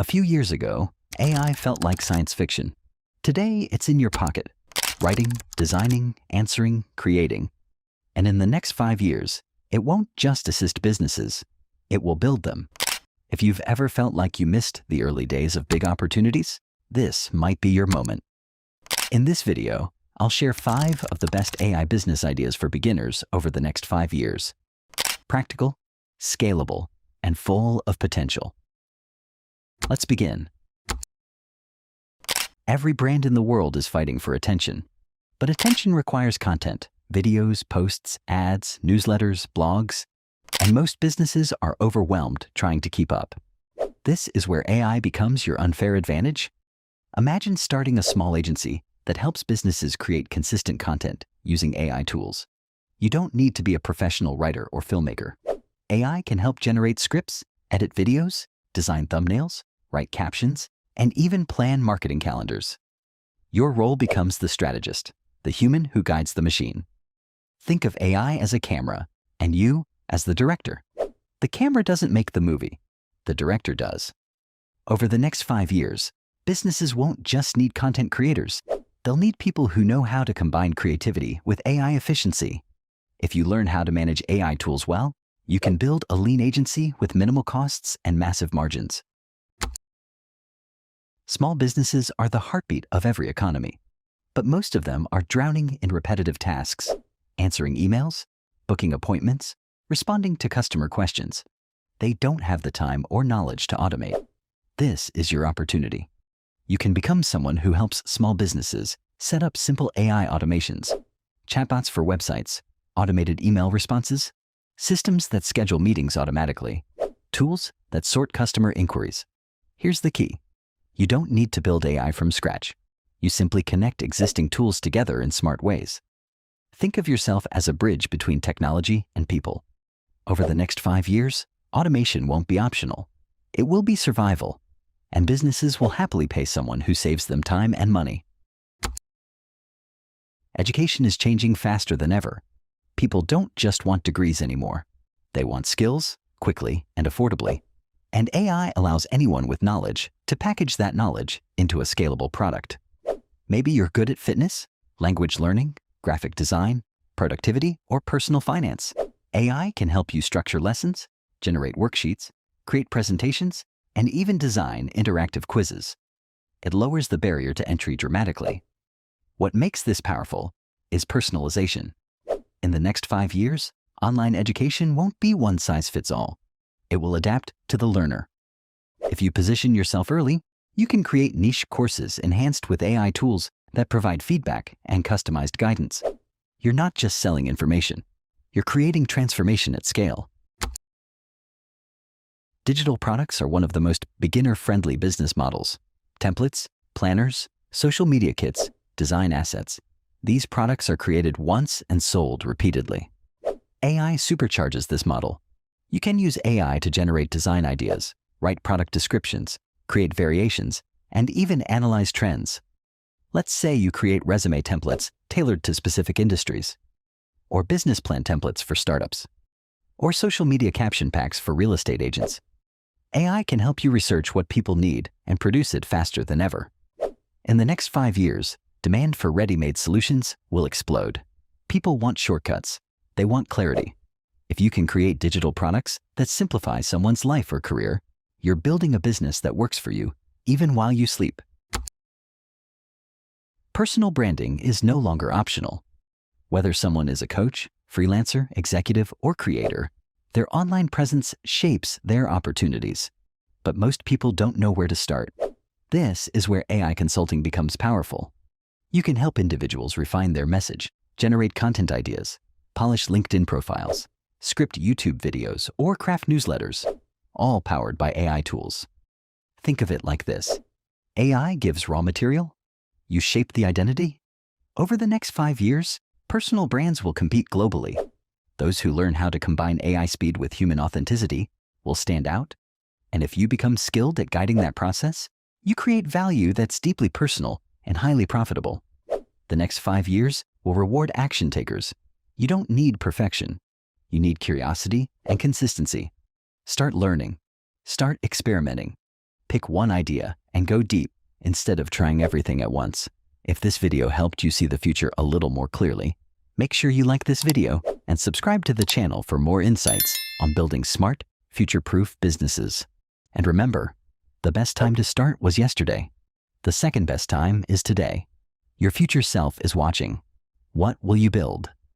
A few years ago, AI felt like science fiction. Today, it's in your pocket, writing, designing, answering, creating. And in the next 5 years, it won't just assist businesses, it will build them. If you've ever felt like you missed the early days of big opportunities, this might be your moment. In this video, I'll share 5 of the best AI business ideas for beginners over the next 5 years. Practical, scalable, and full of potential. Let's begin. Every brand in the world is fighting for attention. But attention requires content, videos, posts, ads, newsletters, blogs, and most businesses are overwhelmed trying to keep up. This is where AI becomes your unfair advantage. Imagine starting a small agency that helps businesses create consistent content using AI tools. You don't need to be a professional writer or filmmaker. AI can help generate scripts, edit videos, design thumbnails, write captions, and even plan marketing calendars. Your role becomes the strategist, the human who guides the machine. Think of AI as a camera, and you as the director. The camera doesn't make the movie, the director does. Over the next 5 years, businesses won't just need content creators. They'll need people who know how to combine creativity with AI efficiency. If you learn how to manage AI tools well, you can build a lean agency with minimal costs and massive margins. Small businesses are the heartbeat of every economy, but most of them are drowning in repetitive tasks, answering emails, booking appointments, responding to customer questions. They don't have the time or knowledge to automate. This is your opportunity. You can become someone who helps small businesses set up simple AI automations, chatbots for websites, automated email responses, systems that schedule meetings automatically, tools that sort customer inquiries. Here's the key. You don't need to build AI from scratch. You simply connect existing tools together in smart ways. Think of yourself as a bridge between technology and people. Over the next 5 years, automation won't be optional. It will be survival, and businesses will happily pay someone who saves them time and money. Education is changing faster than ever. People don't just want degrees anymore. They want skills, quickly and affordably. And AI allows anyone with knowledge to package that knowledge into a scalable product. Maybe you're good at fitness, language learning, graphic design, productivity, or personal finance. AI can help you structure lessons, generate worksheets, create presentations, and even design interactive quizzes. It lowers the barrier to entry dramatically. What makes this powerful is personalization. In the next 5 years, online education won't be one size fits all. It will adapt to the learner. If you position yourself early, you can create niche courses enhanced with AI tools that provide feedback and customized guidance. You're not just selling information. You're creating transformation at scale. Digital products are one of the most beginner-friendly business models. Templates, planners, social media kits, design assets. These products are created once and sold repeatedly. AI supercharges this model. You can use AI to generate design ideas, write product descriptions, create variations, and even analyze trends. Let's say you create resume templates tailored to specific industries, or business plan templates for startups, or social media caption packs for real estate agents. AI can help you research what people need and produce it faster than ever. In the next 5 years, demand for ready-made solutions will explode. People want shortcuts. They want clarity. If you can create digital products that simplify someone's life or career, you're building a business that works for you, even while you sleep. Personal branding is no longer optional. Whether someone is a coach, freelancer, executive, or creator, their online presence shapes their opportunities. But most people don't know where to start. This is where AI consulting becomes powerful. You can help individuals refine their message, generate content ideas, polish LinkedIn profiles, script YouTube videos, or craft newsletters, all powered by AI tools. Think of it like this. AI gives raw material. You shape the identity. Over the next 5 years, personal brands will compete globally. Those who learn how to combine AI speed with human authenticity will stand out. And if you become skilled at guiding that process, you create value that's deeply personal and highly profitable. The next 5 years will reward action takers. You don't need perfection. You need curiosity and consistency. Start learning. Start experimenting. Pick one idea and go deep instead of trying everything at once. If this video helped you see the future a little more clearly, make sure you like this video and subscribe to the channel for more insights on building smart, future-proof businesses. And remember, the best time to start was yesterday. The second best time is today. Your future self is watching. What will you build?